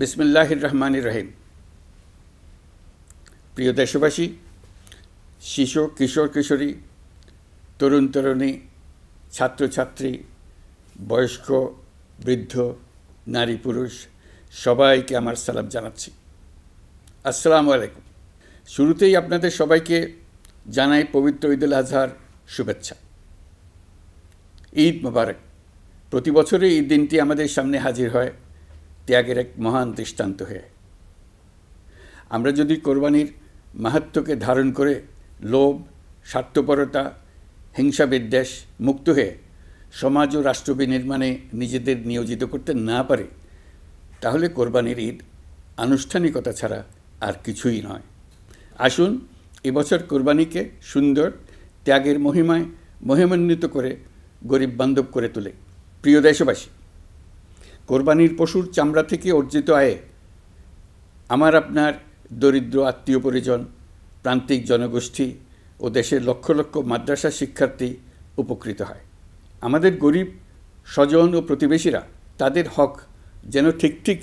বিসমিল্লাহির রহমানির রহিম। প্রিয় দেশবাসী, শিশু, কিশোর কিশোরী, তরুণ তরুণী, ছাত্রছাত্রী, বয়স্ক, বৃদ্ধ, নারী পুরুষ সবাইকে আমার সালাম জানাচ্ছি। আসসালামু আলাইকুম। শুরুতেই আপনাদের সবাইকে জানাই পবিত্র ঈদুল আজহার শুভেচ্ছা। ঈদ মোবারক। প্রতি বছরই এই দিনটি আমাদের সামনে হাজির হয় ত্যাগের এক মহান দৃষ্টান্ত হয়ে। আমরা যদি কোরবানির মাহাত্ম্যকে ধারণ করে লোভ, স্বার্থপরতা, হিংসা বিদ্বেষ মুক্ত হয়ে সমাজ ও রাষ্ট্র বিনির্মাণে নিজেদের নিয়োজিত করতে না পারি, তাহলে কোরবানির ঈদ আনুষ্ঠানিকতা ছাড়া আর কিছুই নয়। আসুন এবছর কোরবানিকে সুন্দর, ত্যাগের মহিমায় মহিমান্বিত করে গরিব বান্ধব করে তোলে। প্রিয় দেশবাসী, কোরবানির পশুর চামড়া থেকে অর্জিত আয়ে আমার আপনার দরিদ্র আত্মীয় পরিজন, প্রান্তিক জনগোষ্ঠী ও দেশের লক্ষ লক্ষ মাদ্রাসা শিক্ষার্থী উপকৃত হয়। আমাদের গরিব স্বজন ও প্রতিবেশীরা তাদের হক যেন ঠিক ঠিক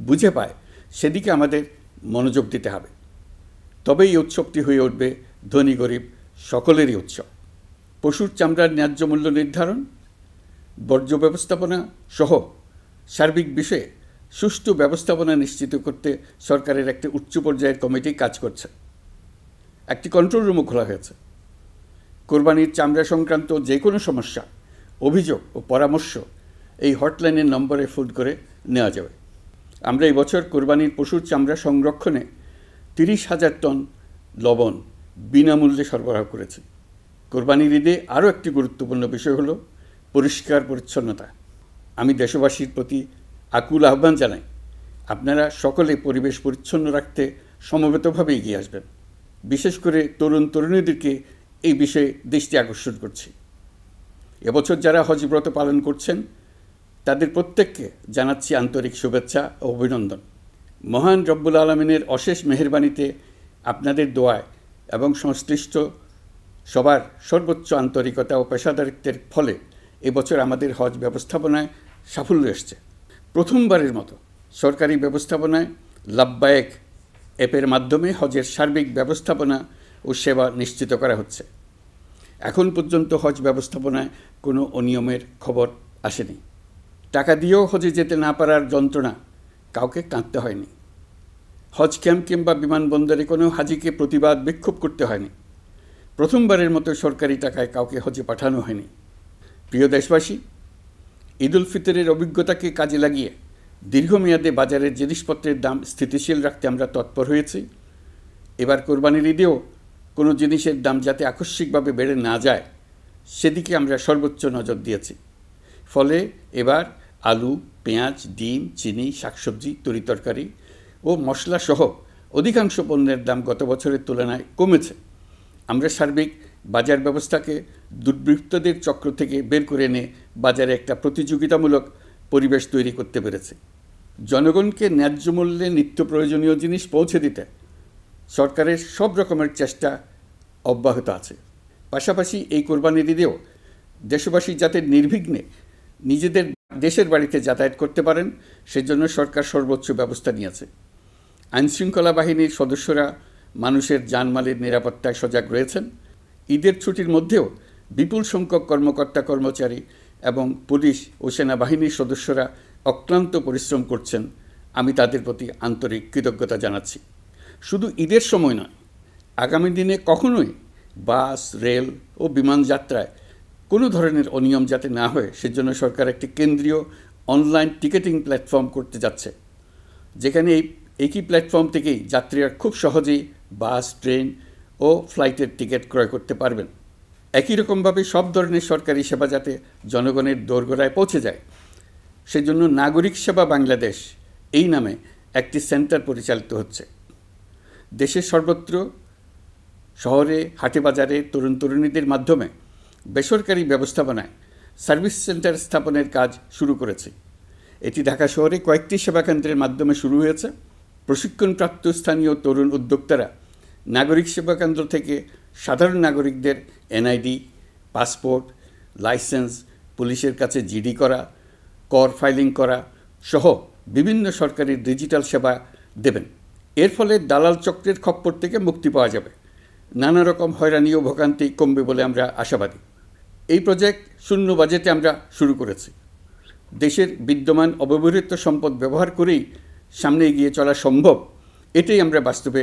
বুঝে পায়, সেদিকে আমাদের মনোযোগ দিতে হবে। তবেই এই উৎসবটি হয়ে উঠবে ধনী গরিব সকলেরই উৎসব। পশুর চামড়ার ন্যায্য মূল্য নির্ধারণ, বর্জ্য ব্যবস্থাপনা সহ সার্বিক বিষয়ে সুষ্ঠু ব্যবস্থাপনা নিশ্চিত করতে সরকারের একটি উচ্চ পর্যায়ের কমিটি কাজ করছে। একটি কন্ট্রোল রুমও খোলা হয়েছে। কোরবানির চামড়া সংক্রান্ত যে কোনো সমস্যা, অভিযোগ ও পরামর্শ এই হটলাইনের নম্বরে ফোন করে নেওয়া যাবে। আমরা এই বছর কোরবানির পশুর চামড়া সংরক্ষণে 30,000 টন লবণ বিনামূল্যে সরবরাহ করেছি। কোরবানির ঈদে আরও একটি গুরুত্বপূর্ণ বিষয় হলো পরিষ্কার পরিচ্ছন্নতা। আমি দেশবাসীর প্রতি আকুল আহ্বান জানাই, আপনারা সকলে পরিবেশ পরিচ্ছন্ন রাখতে সমবেতভাবে এগিয়ে আসবেন। বিশেষ করে তরুণ তরুণীদেরকে এই বিষয়ে দৃষ্টি আকর্ষণ করছি। এবছর যারা হজব্রত পালন করছেন তাদের প্রত্যেককে জানাচ্ছি আন্তরিক শুভেচ্ছা ও অভিনন্দন। মহান রব্বুল আলমিনের অশেষ মেহেরবানিতে, আপনাদের দোয়ায় এবং সংশ্লিষ্ট সবার সর্বোচ্চ আন্তরিকতা ও পেশাদারিত্বের ফলে এবছর আমাদের হজ ব্যবস্থাপনায় সাফল্য এসছে। প্রথমবারের মতো সরকারি ব্যবস্থাপনায় লাব্বায়েক অ্যাপের মাধ্যমে হজের সার্বিক ব্যবস্থাপনা ও সেবা নিশ্চিত করা হচ্ছে। এখন পর্যন্ত হজ ব্যবস্থাপনায় কোনো অনিয়মের খবর আসেনি। টাকা দিয়েও হজে যেতে না পারার যন্ত্রণা কাউকে কাঁদতে হয়নি। হজ ক্যাম্প কিংবা বিমানবন্দরে কোনো হাজিকে প্রতিবাদ বিক্ষোভ করতে হয়নি। প্রথমবারের মতো সরকারি টাকায় কাউকে হজে পাঠানো হয়নি। প্রিয় দেশবাসী, ঈদুল ফিতরের অভিজ্ঞতাকে কাজে লাগিয়ে দীর্ঘমেয়াদে বাজারের জিনিসপত্রের দাম স্থিতিশীল রাখতে আমরা তৎপর হয়েছি। এবার কোরবানির ঈদেও কোনো জিনিসের দাম যাতে আকস্মিকভাবে বেড়ে না যায়, সেদিকে আমরা সর্বোচ্চ নজর দিয়েছি। ফলে এবার আলু, পেঁয়াজ, ডিম, চিনি, শাকসবজি, তরিতরকারি ও মশলাসহ অধিকাংশ পণ্যের দাম গত বছরের তুলনায় কমেছে। আমরা সার্বিক বাজার ব্যবস্থাকে দুর্বৃত্তদের চক্র থেকে বের করে এনে বাজারে একটা প্রতিযোগিতামূলক পরিবেশ তৈরি করতে পেরেছি। জনগণকে ন্যায্য মূল্যে নিত্য প্রয়োজনীয় জিনিস পৌঁছে দিতে সরকারের সব রকমের চেষ্টা অব্যাহত আছে। পাশাপাশি এই কোরবানির ঈদেও দেশবাসী যাতে নির্বিঘ্নে নিজেদের দেশের বাড়িতে যাতায়াত করতে পারেন, সেজন্য সরকার সর্বোচ্চ ব্যবস্থা নিয়েছে। আইনশৃঙ্খলা বাহিনীর সদস্যরা মানুষের জানমালের নিরাপত্তায় সজাগ রয়েছেন। ঈদের ছুটির মধ্যেও বিপুল সংখ্যক কর্মকর্তা কর্মচারী এবং পুলিশ ও সেনাবাহিনীর সদস্যরা অক্লান্ত পরিশ্রম করছেন। আমি তাদের প্রতি আন্তরিক কৃতজ্ঞতা জানাচ্ছি। শুধু ঈদের সময় নয়, আগামী দিনে কখনোই বাস, রেল ও বিমান যাত্রায় কোনো ধরনের অনিয়ম যাতে না হয়, সেজন্য সরকার একটি কেন্দ্রীয় অনলাইন টিকেটিং প্ল্যাটফর্ম করতে যাচ্ছে, যেখানে এই একই প্ল্যাটফর্ম থেকেই যাত্রীরা খুব সহজেই বাস, ট্রেন ও ফ্লাইটের টিকিট ক্রয় করতে পারবেন। একই রকমভাবে সব ধরনের সরকারি সেবা যাতে জনগণের দোরগোড়ায় পৌঁছে যায়, সেজন্য নাগরিক সেবা বাংলাদেশ এই নামে একটি সেন্টার পরিচালিত হচ্ছে। দেশের সর্বত্র শহরে, হাটে বাজারে তরুণ তরুণীদের মাধ্যমে বেসরকারি ব্যবস্থাপনায় সার্ভিস সেন্টার স্থাপনের কাজ শুরু করেছে। এটি ঢাকা শহরে কয়েকটি সেবাকেন্দ্রের মাধ্যমে শুরু হয়েছে। প্রশিক্ষণপ্রাপ্ত স্থানীয় তরুণ উদ্যোক্তারা নাগরিক সেবা কেন্দ্র থেকে সাধারণ নাগরিকদের এনআইডি, পাসপোর্ট, লাইসেন্স, পুলিশের কাছে জিডি করা, কর ফাইলিং করা সহ বিভিন্ন সরকারি ডিজিটাল সেবা দেবেন। এর ফলে দালাল চক্রের খপ্পর থেকে মুক্তি পাওয়া যাবে, নানা রকম হয়রানি ও ভোগান্তি কমবে বলে আমরা আশাবাদী। এই প্রজেক্ট শূন্য বাজেটে আমরা শুরু করেছি। দেশের বিদ্যমান অব্যবহৃত সম্পদ ব্যবহার করেই সামনে এগিয়ে চলা সম্ভব, এটাই আমরা বাস্তবে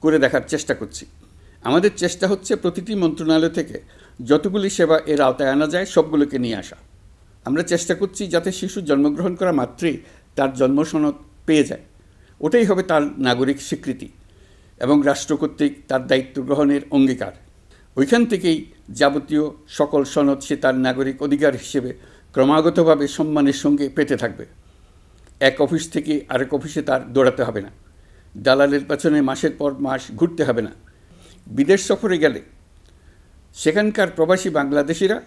করে দেখার চেষ্টা করছি। আমাদের চেষ্টা হচ্ছে প্রতিটি মন্ত্রণালয় থেকে যতগুলি সেবা এর আওতায় আনা যায় সবগুলোকে নিয়ে আসা। আমরা চেষ্টা করছি যাতে শিশু জন্মগ্রহণ করা মাত্রই তার জন্ম সনদ পেয়ে যায়। ওটাই হবে তার নাগরিক স্বীকৃতি এবং রাষ্ট্র কর্তৃক তার দায়িত্ব গ্রহণের অঙ্গীকার। ওইখান থেকেই যাবতীয় সকল সনদ সে তার নাগরিক অধিকার হিসেবে ক্রমাগতভাবে সম্মানের সঙ্গে পেতে থাকবে। এক অফিস থেকে আরেক অফিসে তার দৌড়াতে হবে না, দালালের পেছনে মাসের পর মাস ঘুরতে হবে না। বিদেশ সফরে গেলে সেখানকার প্রবাসী বাংলাদেশিরা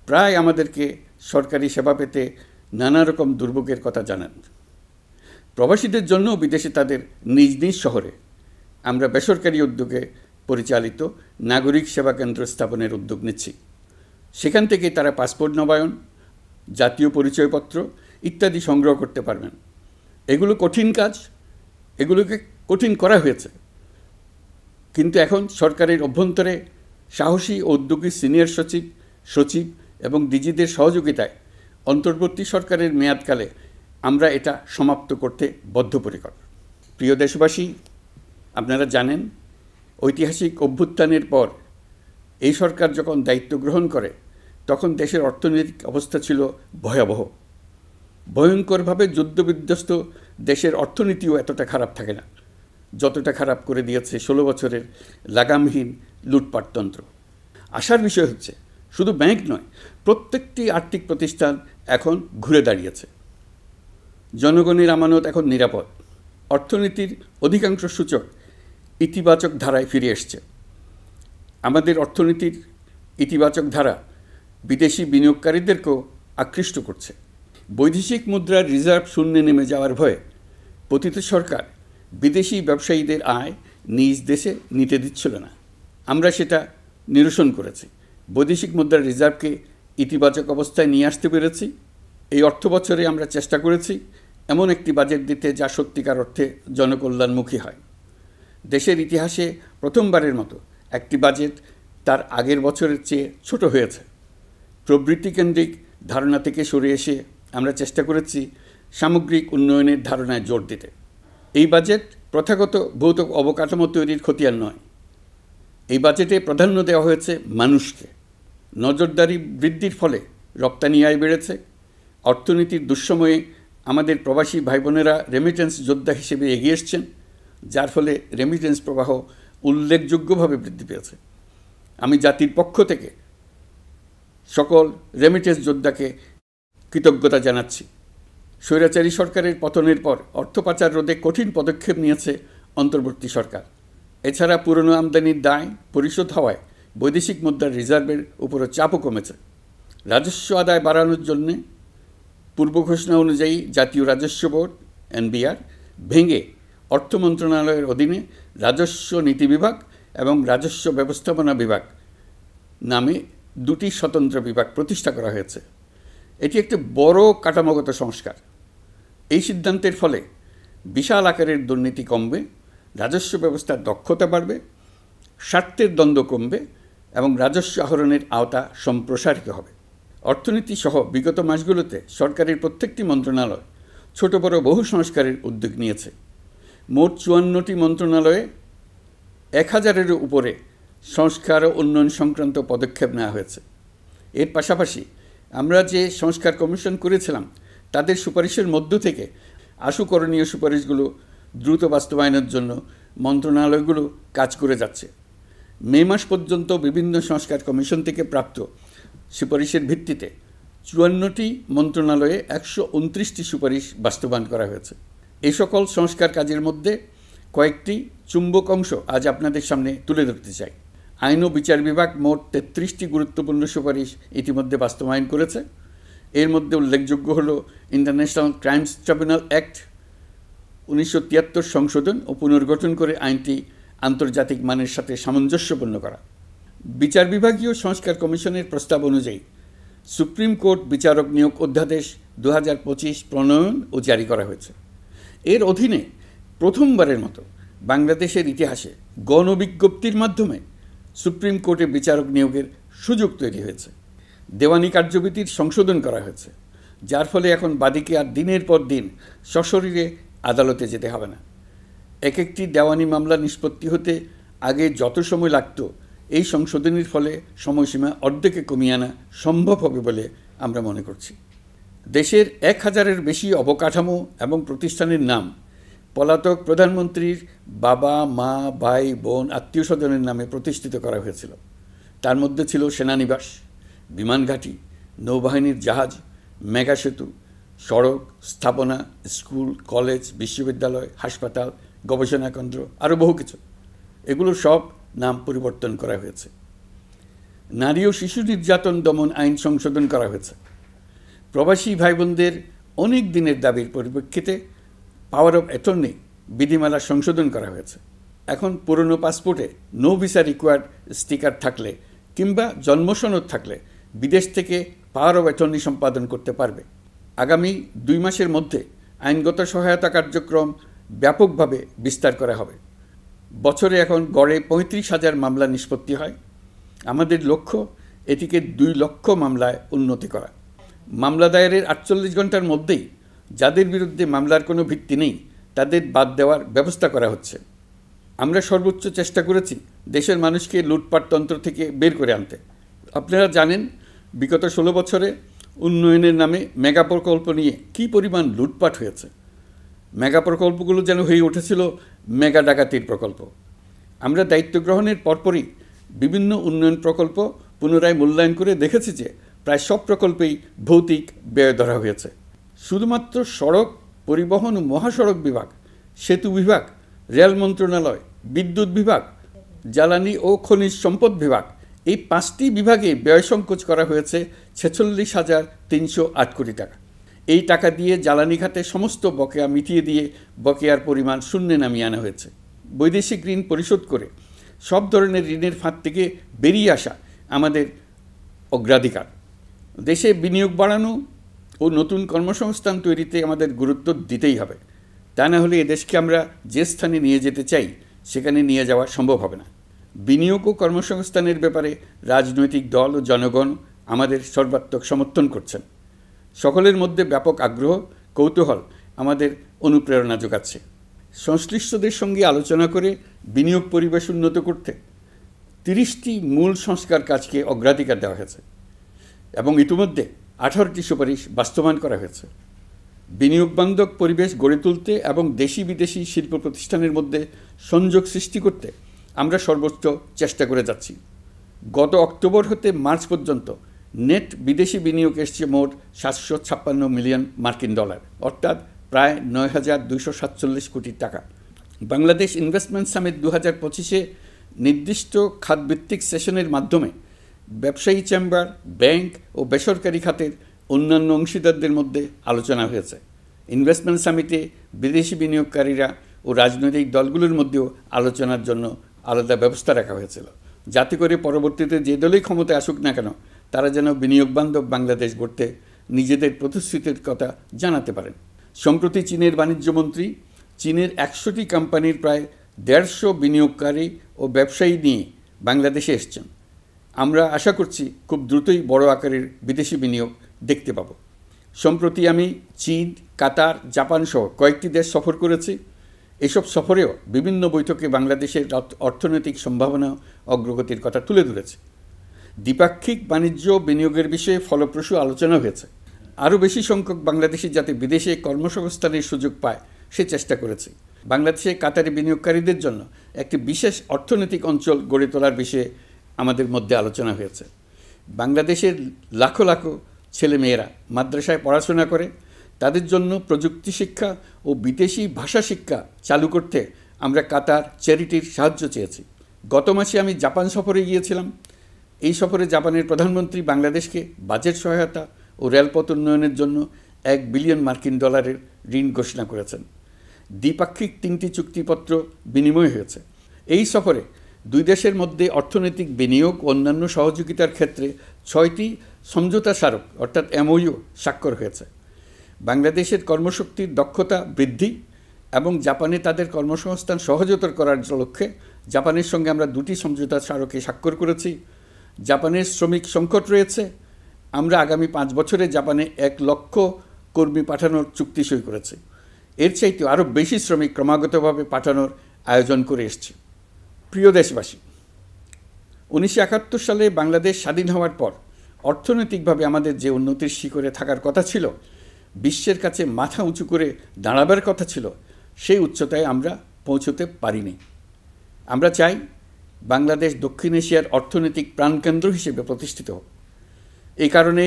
প্রায় আমাদেরকে সরকারি সেবা পেতে নানা রকম দুর্ভোগের কথা জানান। প্রবাসীদের জন্য বিদেশে তাদের নিজ নিজ শহরে আমরা বেসরকারি উদ্যোগে পরিচালিত নাগরিক সেবা কেন্দ্র স্থাপনের উদ্যোগ নিচ্ছি। সেখান থেকে তারা পাসপোর্ট নবায়ন, জাতীয় পরিচয়পত্র ইত্যাদি সংগ্রহ করতে পারবেন। এগুলো কঠিন কাজ, এগুলোকে কঠিন করা হয়েছে, কিন্তু এখন সরকারের অভ্যন্তরে সাহসী ও উদ্যোগী সিনিয়র সচিব এবং ডিজিদের সহযোগিতায় অন্তর্বর্তী সরকারের মেয়াদকালে আমরা এটা সমাপ্ত করতে বদ্ধপরিকর। প্রিয় দেশবাসী, আপনারা জানেন ঐতিহাসিক অভ্যুত্থানের পর এই সরকার যখন দায়িত্ব গ্রহণ করে তখন দেশের অর্থনৈতিক অবস্থা ছিল ভয়াবহ। ভয়ঙ্করভাবে যুদ্ধবিধ্বস্ত দেশের অর্থনীতিও এতটা খারাপ থাকে না যতটা খারাপ করে দিয়েছে 16 বছরের লাগামহীন লুটপাটতন্ত্র। আশার বিষয় হচ্ছে শুধু ব্যাংক নয়, প্রত্যেকটি আর্থিক প্রতিষ্ঠান এখন ঘুরে দাঁড়িয়েছে। জনগণের আমানত এখন নিরাপদ। অর্থনীতির অধিকাংশ সূচক ইতিবাচক ধারায় ফিরে এসছে। আমাদের অর্থনীতির ইতিবাচক ধারা বিদেশি বিনিয়োগকারীদেরকেও আকৃষ্ট করছে। বৈদেশিক মুদ্রার রিজার্ভ শূন্যে নেমে যাওয়ার ভয়ে পতিত সরকার বিদেশি ব্যবসায়ীদের আয় নিজ দেশে নিতে দিচ্ছিল না। আমরা সেটা নিরসন করেছি, বৈদেশিক মুদ্রার রিজার্ভকে ইতিবাচক অবস্থায় নিয়ে আসতে পেরেছি। এই অর্থ বছরে আমরা চেষ্টা করেছি এমন একটি বাজেট দিতে যা সত্যিকার অর্থে জনকল্যাণমুখী হয়। দেশের ইতিহাসে প্রথমবারের মতো একটি বাজেট তার আগের বছরের চেয়ে ছোট হয়েছে। প্রবৃত্তিকেন্দ্রিক ধারণা থেকে সরে এসে আমরা চেষ্টা করেছি সামগ্রিক উন্নয়নের ধারণায় জোর দিতে। এই বাজেট প্রথাগত ভৌত অবকাঠামো তৈরির খতিয়ান নয়। এই বাজেটে প্রাধান্য দেওয়া হয়েছে মানুষকে। নজরদারি বৃদ্ধির ফলে রপ্তানি আয় বেড়েছে। অর্থনীতির দুঃসময়ে আমাদের প্রবাসী ভাই বোনেরা রেমিটেন্স যোদ্ধা হিসেবে এগিয়ে এসছেন, যার ফলে রেমিটেন্স প্রবাহ উল্লেখযোগ্যভাবে বৃদ্ধি পেয়েছে। আমি জাতির পক্ষ থেকে সকল রেমিটেন্স যোদ্ধাকে কৃতজ্ঞতা জানাচ্ছি। স্বৈরাচারী সরকারের পতনের পর অর্থ পাচার রোধে কঠিন পদক্ষেপ নিয়েছে অন্তর্বর্তী সরকার। এছাড়া পুরনো আমদানির দায় পরিশোধ হওয়ায় বৈদেশিক মুদ্রার রিজার্ভের উপরও চাপও কমেছে। রাজস্ব আদায় বাড়ানোর জন্য পূর্ব ঘোষণা অনুযায়ী জাতীয় রাজস্ব বোর্ড NBR ভেঙে অর্থ মন্ত্রণালয়ের অধীনে রাজস্ব নীতি বিভাগ এবং রাজস্ব ব্যবস্থাপনা বিভাগ নামে দুটি স্বতন্ত্র বিভাগ প্রতিষ্ঠা করা হয়েছে। এটি একটি বড় কাঠামোগত সংস্কার। এই সিদ্ধান্তের ফলে বিশাল আকারের দুর্নীতি কমবে, রাজস্ব ব্যবস্থার দক্ষতা বাড়বে, স্বার্থের দ্বন্দ্ব কমবে এবং রাজস্ব আহরণের আওতা সম্প্রসারিত হবে। অর্থনীতি সহ বিগত মাসগুলোতে সরকারের প্রত্যেকটি মন্ত্রণালয় ছোট বড় বহু সংস্কারের উদ্যোগ নিয়েছে। মোট 54টি মন্ত্রণালয়ে 1000-এরও উপরে সংস্কার ও উন্নয়ন সংক্রান্ত পদক্ষেপ নেওয়া হয়েছে। এর পাশাপাশি আমরা যে সংস্কার কমিশন করেছিলাম তাদের সুপারিশের মধ্য থেকে আশু করণীয় সুপারিশগুলো দ্রুত বাস্তবায়নের জন্য মন্ত্রণালয়গুলো কাজ করে যাচ্ছে। মে মাস পর্যন্ত বিভিন্ন সংস্কার কমিশন থেকে প্রাপ্ত সুপারিশের ভিত্তিতে 54টি মন্ত্রণালয়ে 129টি সুপারিশ বাস্তবায়ন করা হয়েছে। এই সকল সংস্কার কাজের মধ্যে কয়েকটি চুম্বক অংশ আজ আপনাদের সামনে তুলে ধরতে চাই। আইন ও বিচার বিভাগ মোট 33টি গুরুত্বপূর্ণ সুপারিশ ইতিমধ্যে বাস্তবায়ন করেছে। এর মধ্যে উল্লেখযোগ্য হল ইন্টারন্যাশনাল ক্রাইমস ট্রাইব্যুনাল অ্যাক্ট 1973 সংশোধন ও পুনর্গঠন করে আইনটি আন্তর্জাতিক মানের সাথে সামঞ্জস্যপূর্ণ করা। বিচার বিভাগীয় সংস্কার কমিশনের প্রস্তাব অনুযায়ী সুপ্রিম কোর্ট বিচারক নিয়োগ অধ্যাদেশ 2025 প্রণয়ন ও জারি করা হয়েছে। এর অধীনে প্রথমবারের মতো বাংলাদেশের ইতিহাসে গণবিজ্ঞপ্তির মাধ্যমে সুপ্রিম কোর্টে বিচারক নিয়োগের সুযোগ তৈরি হয়েছে। দেওয়ানি কার্যবিধির সংশোধন করা হয়েছে, যার ফলে এখন বাদীকে আর দিনের পর দিন সশরীরে আদালতে যেতে হবে না। এক একটি দেওয়ানি মামলা নিষ্পত্তি হতে আগে যত সময় লাগত, এই সংশোধনীর ফলে সময়সীমা অর্ধেকে কমিয়ে আনা সম্ভব হবে বলে আমরা মনে করছি। দেশের 1000-এর বেশি অবকাঠামো এবং প্রতিষ্ঠানের নাম পলাতক প্রধানমন্ত্রীর বাবা, মা, ভাই, বোন, আত্মীয় স্বজনের নামে প্রতিষ্ঠিত করা হয়েছিল। তার মধ্যে ছিল সেনানিবাস, বিমানঘাঁটি, নৌবাহিনীর জাহাজ, মেগা সেতু, সড়ক, স্থাপনা, স্কুল, কলেজ, বিশ্ববিদ্যালয়, হাসপাতাল, গবেষণা কেন্দ্র, আরও বহু কিছু। এগুলো সব নাম পরিবর্তন করা হয়েছে। নারী ও শিশু নির্যাতন দমন আইন সংশোধন করা হয়েছে। প্রবাসী ভাই বোনদের অনেক দিনের দাবির পরিপ্রেক্ষিতে পাওয়ার অফ অ্যাটর্নি বিধিমালা সংশোধন করা হয়েছে। এখন পুরনো পাসপোর্টে নো ভিসা রিকোয়ার্ড স্টিকার থাকলে কিংবা জন্মসনদ থাকলে বিদেশ থেকে পাওয়ার অফ অ্যাটর্নি সম্পাদন করতে পারবে। আগামী 2 মাসের মধ্যে আইনগত সহায়তা কার্যক্রম ব্যাপকভাবে বিস্তার করা হবে। বছরে এখন গড়ে 35,000 মামলা নিষ্পত্তি হয়। আমাদের লক্ষ্য এটিকে 2 লক্ষ মামলায় উন্নতি করা। মামলা দায়েরের 48 ঘন্টার মধ্যেই যাদের বিরুদ্ধে মামলার কোনো ভিত্তি নেই তাদের বাদ দেওয়ার ব্যবস্থা করা হচ্ছে। আমরা সর্বোচ্চ চেষ্টা করেছি দেশের মানুষকে লুটপাটতন্ত্র থেকে বের করে আনতে। আপনারা জানেন, বিগত 16 বছরে উন্নয়নের নামে মেগা প্রকল্প নিয়ে কী পরিমাণ লুটপাট হয়েছে। মেগা প্রকল্পগুলো যেন হয়ে উঠেছিল মেগা ডাকাতির প্রকল্প। আমরা দায়িত্ব গ্রহণের পরপরই বিভিন্ন উন্নয়ন প্রকল্প পুনরায় মূল্যায়ন করে দেখেছি যে প্রায় সব প্রকল্পেই ভৌতিক ব্যয় ধরা হয়েছে। শুধুমাত্র সড়ক পরিবহন ও মহাসড়ক বিভাগ, সেতু বিভাগ, রেল মন্ত্রণালয়, বিদ্যুৎ বিভাগ, জ্বালানি ও খনিজ সম্পদ বিভাগ, এই 5টি বিভাগে ব্যয় সংকোচ করা হয়েছে 46,308 কোটি টাকা। এই টাকা দিয়ে জ্বালানি খাতে সমস্ত বকেয়া মিটিয়ে দিয়ে বকেয়ার পরিমাণ শূন্যে নামিয়ে আনা হয়েছে। বৈদেশিক ঋণ পরিশোধ করে সব ধরনের ঋণের ফাঁদ থেকে বেরিয়ে আসা আমাদের অগ্রাধিকার। দেশে বিনিয়োগ বাড়ানো ও নতুন কর্মসংস্থান তৈরিতে আমাদের গুরুত্ব দিতেই হবে। তা না হলে এদেশকে আমরা যে স্থানে নিয়ে যেতে চাই সেখানে নিয়ে যাওয়া সম্ভব হবে না। বিনিয়োগ ও কর্মসংস্থানের ব্যাপারে রাজনৈতিক দল ও জনগণ আমাদের সর্বাত্মক সমর্থন করছেন। সকলের মধ্যে ব্যাপক আগ্রহ, কৌতূহল আমাদের অনুপ্রেরণা যোগাচ্ছে। সংশ্লিষ্টদের সঙ্গে আলোচনা করে বিনিয়োগ পরিবেশ উন্নত করতে 30টি মূল সংস্কার কাজকে অগ্রাধিকার দেওয়া হয়েছে এবং ইতিমধ্যে 18টি সুপারিশ বাস্তবায়ন করা হয়েছে। বিনিয়োগ বান্ধব পরিবেশ গড়ে তুলতে এবং দেশি বিদেশি শিল্প প্রতিষ্ঠানের মধ্যে সংযোগ সৃষ্টি করতে আমরা সর্বোচ্চ চেষ্টা করে যাচ্ছি। গত অক্টোবর হতে মার্চ পর্যন্ত নেট বিদেশি বিনিয়োগ এসছে মোট 756 মিলিয়ন মার্কিন ডলার, অর্থাৎ প্রায় 9,247 কোটি টাকা। বাংলাদেশ ইনভেস্টমেন্ট সামিট 2025-এ নির্দিষ্ট খাতভিত্তিক সেশনের মাধ্যমে ব্যবসায়ী চেম্বার, ব্যাংক ও বেসরকারি খাতের অন্যান্য অংশীদারদের মধ্যে আলোচনা হয়েছে। ইনভেস্টমেন্ট সামিটে বিদেশি বিনিয়োগকারীরা ও রাজনৈতিক দলগুলোর মধ্যেও আলোচনার জন্য আলাদা ব্যবস্থা রাখা হয়েছিল, যাতে করে পরবর্তীতে যে দলই ক্ষমতায় আসুক না কেন তারা যেন বিনিয়োগ বান্ধব বাংলাদেশ গড়তে নিজেদের প্রতিশ্রুতির কথা জানাতে পারেন। সম্প্রতি চীনের বাণিজ্যমন্ত্রী চীনের 100টি কোম্পানির প্রায় 150 বিনিয়োগকারী ও ব্যবসায়ী নিয়ে বাংলাদেশে এসছেন। আমরা আশা করছি খুব দ্রুতই বড় আকারের বিদেশি বিনিয়োগ দেখতে পাব। সম্প্রতি আমি চীন, কাতার, জাপান সহ কয়েকটি দেশ সফর করেছি। এসব সফরেও বিভিন্ন বৈঠকে বাংলাদেশের অর্থনৈতিক সম্ভাবনা অগ্রগতির কথা তুলে ধরেছি। দ্বিপাক্ষিক বাণিজ্য বিনিয়োগের বিষয়ে ফলপ্রসূ আলোচনা হয়েছে। আরও বেশি সংখ্যক বাংলাদেশি যাতে বিদেশে কর্মসংস্থানের সুযোগ পায় সে চেষ্টা করেছি। বাংলাদেশে কাতারি বিনিয়োগকারীদের জন্য একটি বিশেষ অর্থনৈতিক অঞ্চল গড়ে তোলার বিষয়ে আমাদের মধ্যে আলোচনা হয়েছে। বাংলাদেশের লাখো লাখো ছেলেমেয়েরা মাদ্রাসায় পড়াশোনা করে, তাদের জন্য প্রযুক্তি শিক্ষা ও বিদেশি ভাষা শিক্ষা চালু করতে আমরা কাতার চ্যারিটির সাহায্য চেয়েছি। গত মাসে আমি জাপান সফরে গিয়েছিলাম। এই সফরে জাপানের প্রধানমন্ত্রী বাংলাদেশকে বাজেট সহায়তা ও রেলপথ উন্নয়নের জন্য $1 বিলিয়ন মার্কিন ডলারের ঋণ ঘোষণা করেছেন। দ্বিপাক্ষিক 3টি চুক্তিপত্র বিনিময় হয়েছে। এই সফরে দুই দেশের মধ্যে অর্থনৈতিক বিনিয়োগ ও অন্যান্য সহযোগিতার ক্ষেত্রে 6টি সমঝোতা স্মারক অর্থাৎ MOU স্বাক্ষর হয়েছে। বাংলাদেশের কর্মশক্তির দক্ষতা বৃদ্ধি এবং জাপানে তাদের কর্মসংস্থান সহজতর করার লক্ষ্যে জাপানের সঙ্গে আমরা 2টি সমঝোতা স্মারকে স্বাক্ষর করেছি। জাপানের শ্রমিক সংকট রয়েছে, আমরা আগামী 5 বছরে জাপানে 1 লক্ষ কর্মী পাঠানোর চুক্তি সই করেছি। এর চাইতে আরও বেশি শ্রমিক ক্রমাগতভাবে পাঠানোর আয়োজন করে এসছে। প্রিয় দেশবাসী, 1971 সালে বাংলাদেশ স্বাধীন হওয়ার পর অর্থনৈতিকভাবে আমাদের যে উন্নতির শিখরে থাকার কথা ছিল, বিশ্বের কাছে মাথা উঁচু করে দাঁড়াবার কথা ছিল, সেই উচ্চতায় আমরা পৌঁছতে পারিনি। আমরা চাই বাংলাদেশ দক্ষিণ এশিয়ার অর্থনৈতিক প্রাণকেন্দ্র হিসেবে প্রতিষ্ঠিত হোক। এই কারণে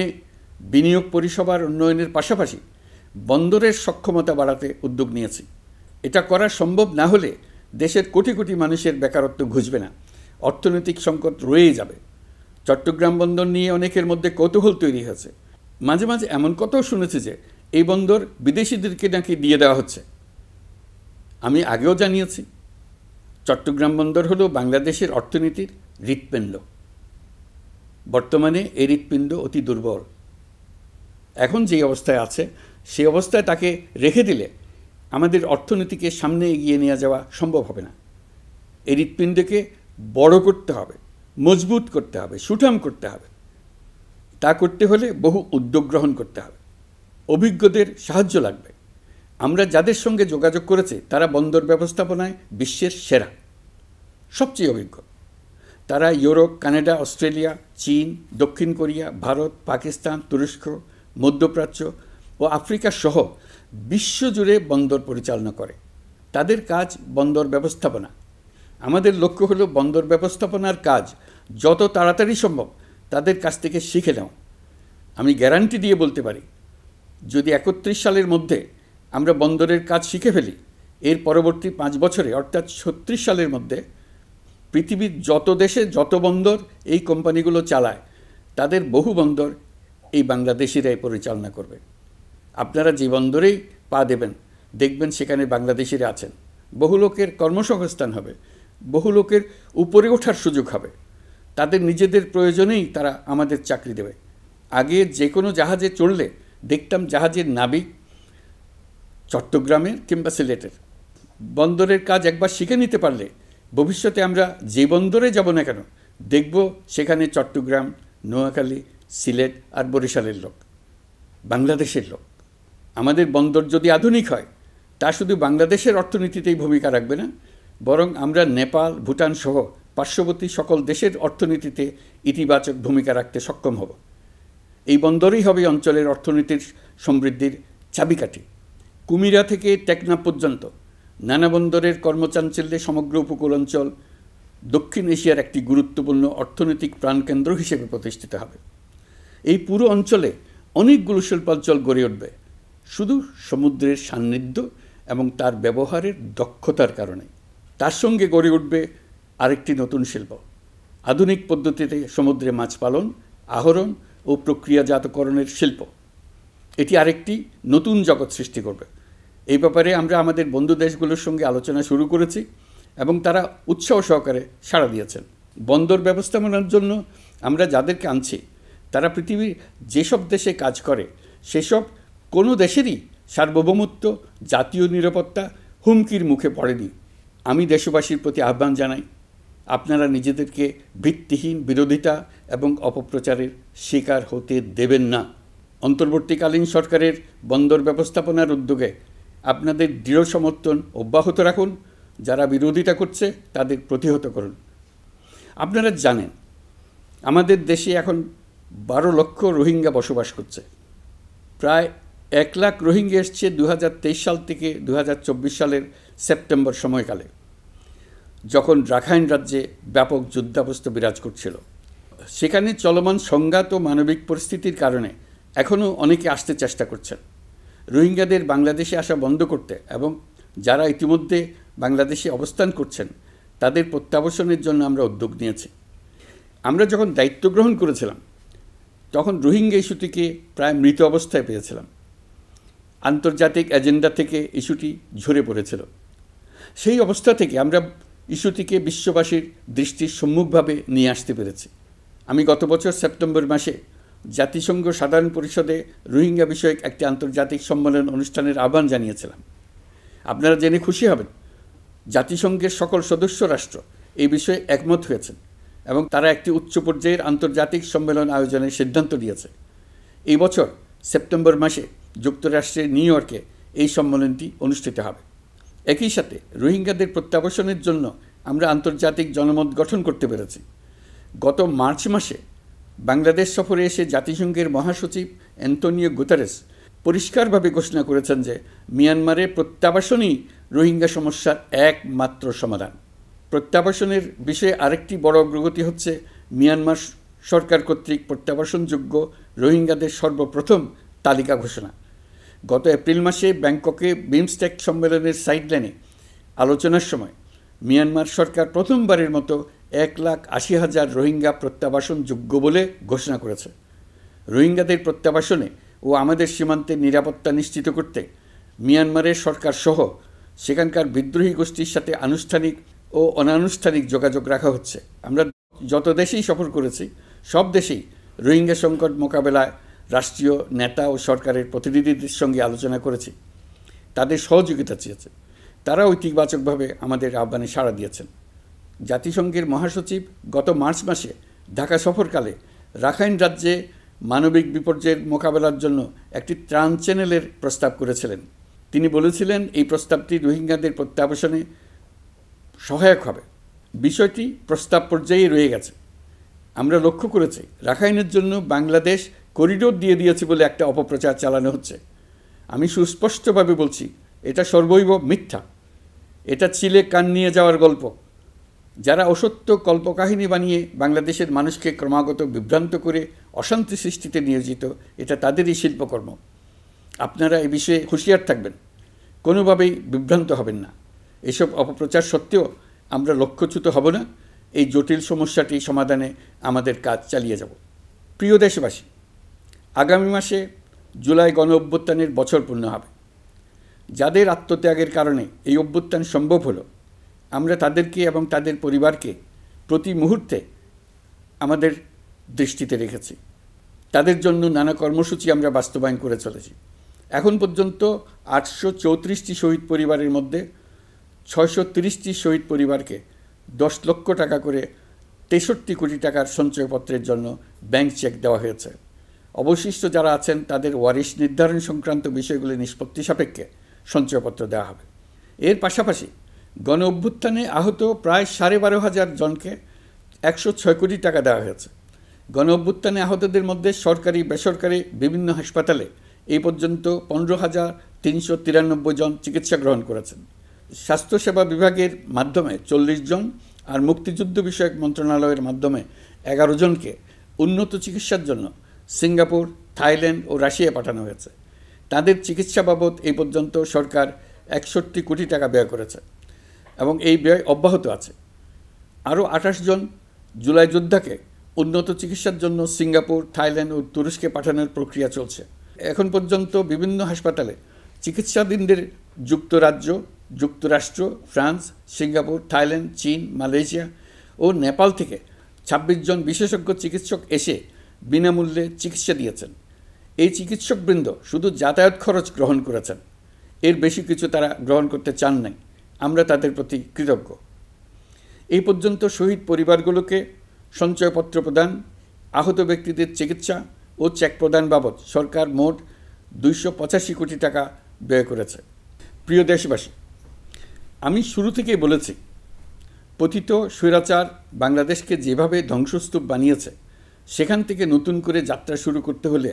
বিনিয়োগ পরিষেবার উন্নয়নের পাশাপাশি বন্দরের সক্ষমতা বাড়াতে উদ্যোগ নিয়েছি। এটা করা সম্ভব না হলে দেশের কোটি কোটি মানুষের বেকারত্ব ঘুচবে না, অর্থনৈতিক সংকট রয়েই যাবে। চট্টগ্রাম বন্দর নিয়ে অনেকের মধ্যে কৌতূহল তৈরি হয়েছে। মাঝে মাঝে এমন কথাও শুনেছি যে এই বন্দর বিদেশিদেরকে নাকি দিয়ে দেওয়া হচ্ছে। আমি আগেও জানিয়েছি, চট্টগ্রাম বন্দর হলো বাংলাদেশের অর্থনীতির হৃৎপিণ্ড। বর্তমানে এই হৃৎপিণ্ড অতি দুর্বল। এখন যে অবস্থায় আছে সেই অবস্থায় তাকে রেখে দিলে আমাদের অর্থনীতিকে সামনে এগিয়ে নিয়ে যাওয়া সম্ভব হবে না। এই হৃৎপিণ্ডকে বড় করতে হবে, মজবুত করতে হবে, সুঠাম করতে হবে। তা করতে হলে বহু উদ্যোগ গ্রহণ করতে হবে, অভিজ্ঞদের সাহায্য লাগবে। আমরা যাদের সঙ্গে যোগাযোগ করেছি তারা বন্দর ব্যবস্থাপনায় বিশ্বের সেরা, সবচেয়ে অভিজ্ঞ। তারা ইউরোপ, কানাডা, অস্ট্রেলিয়া, চীন, দক্ষিণ কোরিয়া, ভারত, পাকিস্তান, তুরস্ক, মধ্যপ্রাচ্য ও আফ্রিকা সহ বিশ্বজুড়ে বন্দর পরিচালনা করে। তাদের কাজ বন্দর ব্যবস্থাপনা। আমাদের লক্ষ্য হলো বন্দর ব্যবস্থাপনার কাজ যত তাড়াতাড়ি সম্ভব তাদের কাছ থেকে শিখে নাও। আমি গ্যারান্টি দিয়ে বলতে পারি, যদি 31 সালের মধ্যে আমরা বন্দরের কাজ শিখে ফেলি, এর পরবর্তী 5 বছরে অর্থাৎ 36 সালের মধ্যে পৃথিবীর যত দেশে যত বন্দর এই কোম্পানিগুলো চালায় তাদের বহু বন্দর এই বাংলাদেশিরাই পরিচালনা করবে। আপনারা যে বন্দরেই পা দেবেন দেখবেন সেখানে বাংলাদেশিরা আছেন। বহু লোকের কর্মসংস্থান হবে, বহু লোকের উপরে ওঠার সুযোগ হবে। তাদের নিজেদের প্রয়োজনেই তারা আমাদের চাকরি দেবে। আগে যে কোনো জাহাজে চড়লে দেখতাম জাহাজের নাবিক চট্টগ্রামের কিংবা সিলেটের। বন্দরের কাজ একবার শিখে নিতে পারলে ভবিষ্যতে আমরা যে বন্দরে যাব না কেন দেখব সেখানে চট্টগ্রাম, নোয়াখালী, সিলেট আর বরিশালের লোক, বাংলাদেশের লোক। আমাদের বন্দর যদি আধুনিক হয় তা শুধু বাংলাদেশের অর্থনীতিতেই ভূমিকা রাখবে না, বরং আমরা নেপাল, ভুটান সহ পার্শ্ববর্তী সকল দেশের অর্থনীতিতে ইতিবাচক ভূমিকা রাখতে সক্ষম হব। এই বন্দরই হবে অঞ্চলের অর্থনীতির সমৃদ্ধির চাবিকাঠি। কুমিরা থেকে টেকনাফ পর্যন্ত নানা বন্দরের কর্মচাঞ্চল্যে সমগ্র উপকূল অঞ্চল দক্ষিণ এশিয়ার একটি গুরুত্বপূর্ণ অর্থনৈতিক প্রাণকেন্দ্র হিসেবে প্রতিষ্ঠিত হবে। এই পুরো অঞ্চলে অনেকগুলো শিল্পাঞ্চল গড়ে উঠবে শুধু সমুদ্রের সান্নিধ্য এবং তার ব্যবহারের দক্ষতার কারণে। তার সঙ্গে গড়ে উঠবে আরেকটি নতুন শিল্প, আধুনিক পদ্ধতিতে সমুদ্রে মাছ পালন, আহরণ ও প্রক্রিয়াজাতকরণের শিল্প। এটি আরেকটি নতুন জগৎ সৃষ্টি করবে। এই ব্যাপারে আমরা আমাদের বন্ধু দেশগুলোর সঙ্গে আলোচনা শুরু করেছি এবং তারা উৎসাহ সহকারে সাড়া দিয়েছেন। বন্দর ব্যবস্থাপনার জন্য আমরা যাদেরকে আনছি তারা পৃথিবীর যেসব দেশে কাজ করে সেসব কোনো দেশেরই সার্বভৌমত্ব, জাতীয় নিরাপত্তা হুমকির মুখে পড়েনি। আমি দেশবাসীর প্রতি আহ্বান জানাই, আপনারা নিজেদেরকে ভিত্তিহীন বিরোধিতা এবং অপপ্রচারের শিকার হতে দেবেন না। অন্তর্বর্তীকালীন সরকারের বন্দর ব্যবস্থাপনার উদ্যোগে আপনাদের দৃঢ় সমর্থন অব্যাহত রাখুন। যারা বিরোধিতা করছে তাদের প্রতিহত করুন। আপনারা জানেন আমাদের দেশে এখন 12 লক্ষ রোহিঙ্গা বসবাস করছে। প্রায় 1 লাখ রোহিঙ্গা এসছে 2023 সাল থেকে 2024 সালের সেপ্টেম্বর সময়কালে, যখন রাখাইন রাজ্যে ব্যাপক যুদ্ধাবস্থা বিরাজ করছিল। সেখানে চলমান সংঘাত ও মানবিক পরিস্থিতির কারণে এখনও অনেকে আসতে চেষ্টা করছেন। রোহিঙ্গাদের বাংলাদেশে আসা বন্ধ করতে এবং যারা ইতিমধ্যে বাংলাদেশে অবস্থান করছেন তাদের প্রত্যাবাসনের জন্য আমরা উদ্যোগ নিয়েছি। আমরা যখন দায়িত্ব গ্রহণ করেছিলাম তখন রোহিঙ্গা ইস্যুটিকে প্রায় মৃত অবস্থায় পেয়েছিলাম। আন্তর্জাতিক এজেন্ডা থেকে ইস্যুটি ঝরে পড়েছিল। সেই অবস্থা থেকে আমরা ইস্যুটিকে বিশ্ববাসীর দৃষ্টির সম্মুখভাবে নিয়ে আসতে পেরেছি। আমি গত বছর সেপ্টেম্বর মাসে জাতিসংঘ সাধারণ পরিষদে রোহিঙ্গা বিষয়ক একটি আন্তর্জাতিক সম্মেলন অনুষ্ঠানের আহ্বান জানিয়েছিলাম। আপনারা জেনে খুশি হবেন, জাতিসংঘের সকল সদস্য রাষ্ট্র এই বিষয়ে একমত হয়েছেন এবং তারা একটি উচ্চ পর্যায়ের আন্তর্জাতিক সম্মেলন আয়োজনের সিদ্ধান্ত নিয়েছে। এই বছর সেপ্টেম্বর মাসে যুক্তরাষ্ট্রের নিউ ইয়র্কে এই সম্মেলনটি অনুষ্ঠিত হবে। একই সাথে রোহিঙ্গাদের প্রত্যাবাসনের জন্য আমরা আন্তর্জাতিক জনমত গঠন করতে পেরেছি। গত মার্চ মাসে বাংলাদেশ সফরে এসে জাতিসংঘের মহাসচিব অ্যান্তোনিও গুতেরেস পরিষ্কারভাবে ঘোষণা করেছেন যে মিয়ানমারে প্রত্যাবাসনই রোহিঙ্গা সমস্যার একমাত্র সমাধান। প্রত্যাবাসনের বিষয়ে আরেকটি বড় অগ্রগতি হচ্ছে মিয়ানমার সরকার কর্তৃক প্রত্যাবাসনযোগ্য রোহিঙ্গাদের সর্বপ্রথম তালিকা ঘোষণা। গত এপ্রিল মাসে ব্যাংককে বিমস্টেক সম্মেলনের সাইডলাইনে আলোচনার সময় মিয়ানমার সরকার প্রথমবারের মতো 1,80,000 রোহিঙ্গা প্রত্যাবাসনযোগ্য বলে ঘোষণা করেছে। রোহিঙ্গাদের প্রত্যাবাসনে ও আমাদের সীমান্তের নিরাপত্তা নিশ্চিত করতে মিয়ানমারের সরকার সহ সেখানকার বিদ্রোহী গোষ্ঠীর সাথে আনুষ্ঠানিক ও অনানুষ্ঠানিক যোগাযোগ রাখা হচ্ছে। আমরা যত দেশেই সফর করেছি সব দেশেই রোহিঙ্গা সংকট মোকাবেলায় রাষ্ট্রীয় নেতা ও সরকারের প্রতিনিধিদের সঙ্গে আলোচনা করেছি, তাদের সহযোগিতা চেয়েছে। তারা ইতিবাচকভাবে আমাদের আহ্বানে সাড়া দিয়েছেন। জাতিসংঘের মহাসচিব গত মার্চ মাসে ঢাকা সফরকালে রাখাইন রাজ্যে মানবিক বিপর্যয়ের মোকাবেলার জন্য একটি ত্রাণ চ্যানেলের প্রস্তাব করেছিলেন। তিনি বলেছিলেন এই প্রস্তাবটি রোহিঙ্গাদের প্রত্যাবাসনে সহায়ক হবে। বিষয়টি প্রস্তাব পর্যায়ে রয়ে গেছে। আমরা লক্ষ্য করেছি রাখাইনের জন্য বাংলাদেশ করিডোর দিয়ে দিয়েছে বলে একটা অপপ্রচার চালানো হচ্ছে। আমি সুস্পষ্টভাবে বলছি, এটা সর্বৈব মিথ্যা। এটা চিলে কান নিয়ে যাওয়ার গল্প। যারা অসত্য কল্পকাহিনী বানিয়ে বাংলাদেশের মানুষকে ক্রমাগত বিভ্রান্ত করে অশান্তি সৃষ্টিতে নিয়োজিত, এটা তাদেরই শিল্পকর্ম। আপনারা এই বিষয়ে হুঁশিয়ার থাকবেন, কোনোভাবেই বিভ্রান্ত হবেন না। এসব অপপ্রচার সত্ত্বেও আমরা লক্ষ্যচ্যুত হব না। এই জটিল সমস্যাটি সমাধানে আমাদের কাজ চালিয়ে যাব। প্রিয় দেশবাসী, আগামী মাসে জুলাই গণ অভ্যুত্থানের বছর পূর্ণ হবে। যাদের আত্মত্যাগের কারণে এই অভ্যুত্থান সম্ভব হলো, আমরা তাদেরকে এবং তাদের পরিবারকে প্রতি মুহূর্তে আমাদের দৃষ্টিতে রেখেছি। তাদের জন্য নানা কর্মসূচি আমরা বাস্তবায়ন করে চলেছি। এখন পর্যন্ত 834টি শহীদ পরিবারের মধ্যে 630টি শহীদ পরিবারকে 10 লক্ষ টাকা করে 63 কোটি টাকার সঞ্চয়পত্রের জন্য ব্যাংক চেক দেওয়া হয়েছে। অবশিষ্ট যারা আছেন তাদের ওয়ারিশ নির্ধারণ সংক্রান্ত বিষয়গুলি নিষ্পত্তি সাপেক্ষে সঞ্চয়পত্র দেওয়া হবে। এর পাশাপাশি গণ অভ্যুত্থানে আহত প্রায় 12,500 জনকে 106 কোটি টাকা দেওয়া হয়েছে। গণ অভ্যুত্থানে আহতদের মধ্যে সরকারি বেসরকারি বিভিন্ন হাসপাতালে এই পর্যন্ত 15,393 জন চিকিৎসা গ্রহণ করেছেন। স্বাস্থ্যসেবা বিভাগের মাধ্যমে 40 জন আর মুক্তিযুদ্ধ বিষয়ক মন্ত্রণালয়ের মাধ্যমে 11 জনকে উন্নত চিকিৎসার জন্য সিঙ্গাপুর, থাইল্যান্ড ও রাশিয়া পাঠানো হয়েছে। তাদের চিকিৎসা বাবদ এই পর্যন্ত সরকার 61 কোটি টাকা ব্যয় করেছে এবং এই ব্যয় অব্যাহত আছে। আরও 28 জন জুলাই যোদ্ধাকে উন্নত চিকিৎসার জন্য সিঙ্গাপুর, থাইল্যান্ড ও তুরস্কে পাঠানোর প্রক্রিয়া চলছে। এখন পর্যন্ত বিভিন্ন হাসপাতালে চিকিৎসাধীনদের যুক্তরাজ্য, যুক্তরাষ্ট্র, ফ্রান্স, সিঙ্গাপুর, থাইল্যান্ড, চীন, মালয়েশিয়া ও নেপাল থেকে 26 জন বিশেষজ্ঞ চিকিৎসক এসে বিনামূল্যে চিকিৎসা দিয়েছেন। এই চিকিৎসকবৃন্দ শুধু যাতায়াত খরচ গ্রহণ করেছেন, এর বেশি কিছু তারা গ্রহণ করতে চান নাই। আমরা তাদের প্রতি কৃতজ্ঞ। এই পর্যন্ত শহীদ পরিবারগুলোকে সঞ্চয়পত্র প্রদান, আহত ব্যক্তিদের চিকিৎসা ও চেক প্রদান বাবদ সরকার মোট 285 কোটি টাকা ব্যয় করেছে। প্রিয় দেশবাসী, আমি শুরু থেকেই বলেছি, পতিত স্বৈরাচার বাংলাদেশকে যেভাবে ধ্বংসস্তূপ বানিয়েছে, সেখান থেকে নতুন করে যাত্রা শুরু করতে হলে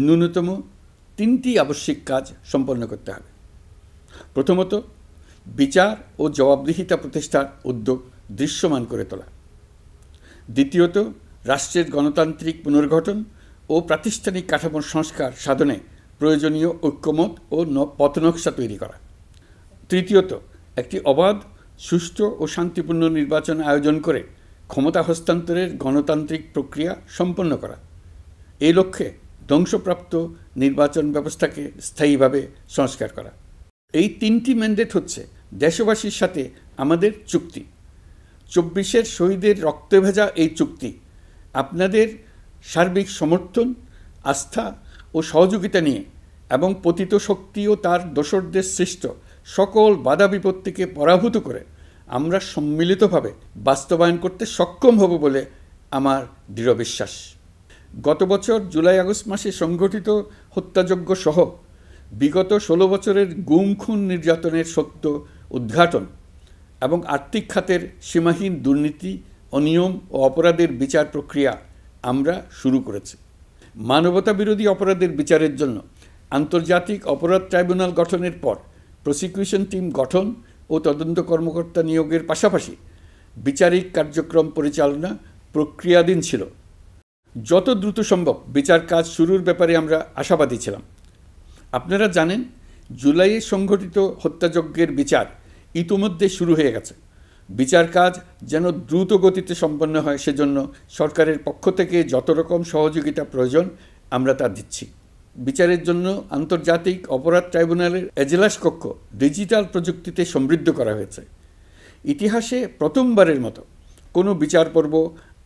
ন্যূনতম 3টি আবশ্যিক কাজ সম্পন্ন করতে হবে। প্রথমত, বিচার ও জবাবদিহিতা প্রতিষ্ঠার উদ্যোগ দৃশ্যমান করে তোলা। দ্বিতীয়ত, রাষ্ট্রের গণতান্ত্রিক পুনর্গঠন ও প্রাতিষ্ঠানিক কাঠামোর সংস্কার সাধনে প্রয়োজনীয় ঐক্যমত ও পথনকশা তৈরি করা। তৃতীয়ত, একটি অবাধ, সুষ্ঠু ও শান্তিপূর্ণ নির্বাচন আয়োজন করে ক্ষমতা হস্তান্তরের গণতান্ত্রিক প্রক্রিয়া সম্পন্ন করা। এই লক্ষ্যে ধ্বংসপ্রাপ্ত নির্বাচন ব্যবস্থাকে স্থায়ীভাবে সংস্কার করা। এই 3টি ম্যান্ডেট হচ্ছে দেশবাসীর সাথে আমাদের চুক্তি। 24-এর শহীদের রক্তে ভেজা এই চুক্তি আপনাদের সার্বিক সমর্থন, আস্থা ও সহযোগিতা নিয়ে এবং পতিত শক্তি ও তার দোসরদের সৃষ্ট সকল বাধা বিপত্তিকে পরাভূত করে আমরা সম্মিলিতভাবে বাস্তবায়ন করতে সক্ষম হব বলে আমার দৃঢ় বিশ্বাস। গত বছর জুলাই আগস্ট মাসে সংঘটিত হত্যাযজ্ঞ সহ বিগত 16 বছরের গুম খুন নির্যাতনের সত্য উদ্ঘাটন এবং আর্থিক খাতের সীমাহীন দুর্নীতি, অনিয়ম ও অপরাধের বিচার প্রক্রিয়া আমরা শুরু করেছি। মানবতা বিরোধী অপরাধের বিচারের জন্য আন্তর্জাতিক অপরাধ ট্রাইব্যুনাল গঠনের পর প্রসিকিউশন টিম গঠন ও তদন্ত কর্মকর্তা নিয়োগের পাশাপাশি বিচারিক কার্যক্রম পরিচালনা প্রক্রিয়াধীন ছিল। যত দ্রুত সম্ভব বিচার কাজ শুরুর ব্যাপারে আমরা আশাবাদী ছিলাম। আপনারা জানেন, জুলাইয়ে সংঘটিত হত্যাযজ্ঞের বিচার ইতিমধ্যে শুরু হয়ে গেছে। বিচার কাজ যেন দ্রুত গতিতে সম্পন্ন হয় সেজন্য সরকারের পক্ষ থেকে যত রকম সহযোগিতা প্রয়োজন আমরা তা দিচ্ছি। বিচারের জন্য আন্তর্জাতিক অপরাধ ট্রাইব্যুনালের এজলাস কক্ষ ডিজিটাল প্রযুক্তিতে সমৃদ্ধ করা হয়েছে। ইতিহাসে প্রথমবারের মতো কোনো বিচার পর্ব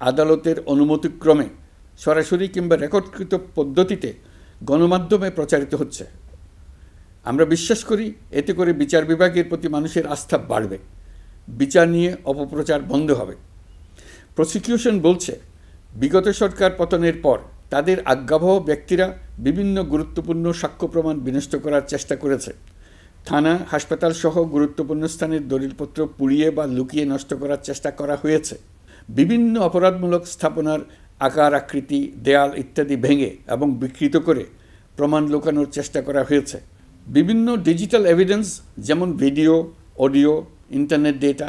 আদালতের অনুমতিক্রমে সরাসরি কিংবা রেকর্ডকৃত পদ্ধতিতে গণমাধ্যমে প্রচারিত হচ্ছে। আমরা বিশ্বাস করি এতে করে বিচার বিভাগের প্রতি মানুষের আস্থা বাড়বে, বিচার নিয়ে অপপ্রচার বন্ধ হবে। প্রসিকিউশন বলছে, বিগত সরকার পতনের পর তাদের আজ্ঞাবহ ব্যক্তিরা বিভিন্ন গুরুত্বপূর্ণ সাক্ষ্য প্রমাণ বিনষ্ট করার চেষ্টা করেছে। থানা, হাসপাতাল সহ গুরুত্বপূর্ণ স্থানের দলিলপত্র পুড়িয়ে বা লুকিয়ে নষ্ট করার চেষ্টা করা হয়েছে। বিভিন্ন অপরাধমূলক স্থাপনার আকার, আকৃতি, দেয়াল ইত্যাদি ভেঙে এবং বিকৃত করে প্রমাণ লুকানোর চেষ্টা করা হয়েছে। বিভিন্ন ডিজিটাল এভিডেন্স যেমন ভিডিও, অডিও, ইন্টারনেট ডেটা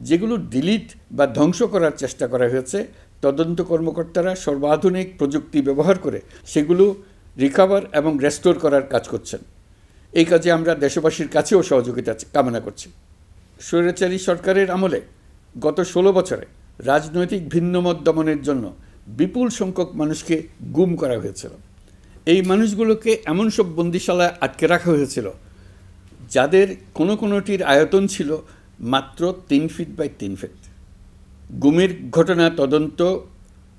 যেগুলো ডিলিট বা ধ্বংস করার চেষ্টা করা হয়েছে, তদন্ত কর্মকর্তারা সর্বাধুনিক প্রযুক্তি ব্যবহার করে সেগুলো রিকভার এবং রেস্টোর করার কাজ করছেন। এই কাজে আমরা দেশবাসীর কাছেও সহযোগিতা কামনা করছি। স্বৈরাচারী সরকারের আমলে গত 16 বছরে রাজনৈতিক ভিন্নমত দমনের জন্য বিপুল সংখ্যক মানুষকে গুম করা হয়েছিল। এই মানুষগুলোকে এমন সব বন্দিশালায় আটকে রাখা হয়েছিল যাদের কোনোটির আয়তন ছিল মাত্র 3 ফিট বাই 3 ফিট। গুমের ঘটনা তদন্ত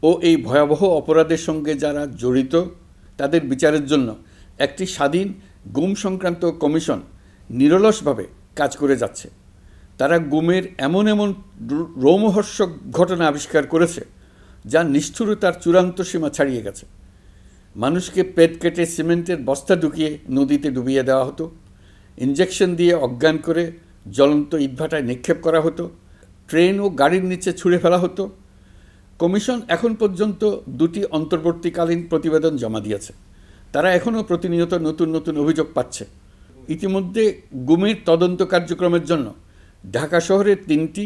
ও এই ভয়াবহ অপরাধের সঙ্গে যারা জড়িত তাদের বিচারের জন্য একটি স্বাধীন গুম সংক্রান্ত কমিশন নিরলসভাবে কাজ করে যাচ্ছে। তারা গুমের এমন রোমহর্ষক ঘটনা আবিষ্কার করেছে যা নিষ্ঠুরতার চূড়ান্ত সীমা ছাড়িয়ে গেছে। মানুষকে পেট কেটে সিমেন্টের বস্তা ঢুকিয়ে নদীতে ডুবিয়ে দেওয়া হতো, ইঞ্জেকশন দিয়ে অজ্ঞান করে জ্বলন্ত ইটভাটায় নিক্ষেপ করা হতো, ট্রেন ও গাড়ির নিচে ছুঁড়ে ফেলা হতো। কমিশন এখন পর্যন্ত 2টি অন্তর্বর্তীকালীন প্রতিবেদন জমা দিয়েছে। তারা এখনও প্রতিনিয়ত নতুন অভিযোগ পাচ্ছে। ইতিমধ্যে গুমের তদন্ত কার্যক্রমের জন্য ঢাকা শহরের 3টি,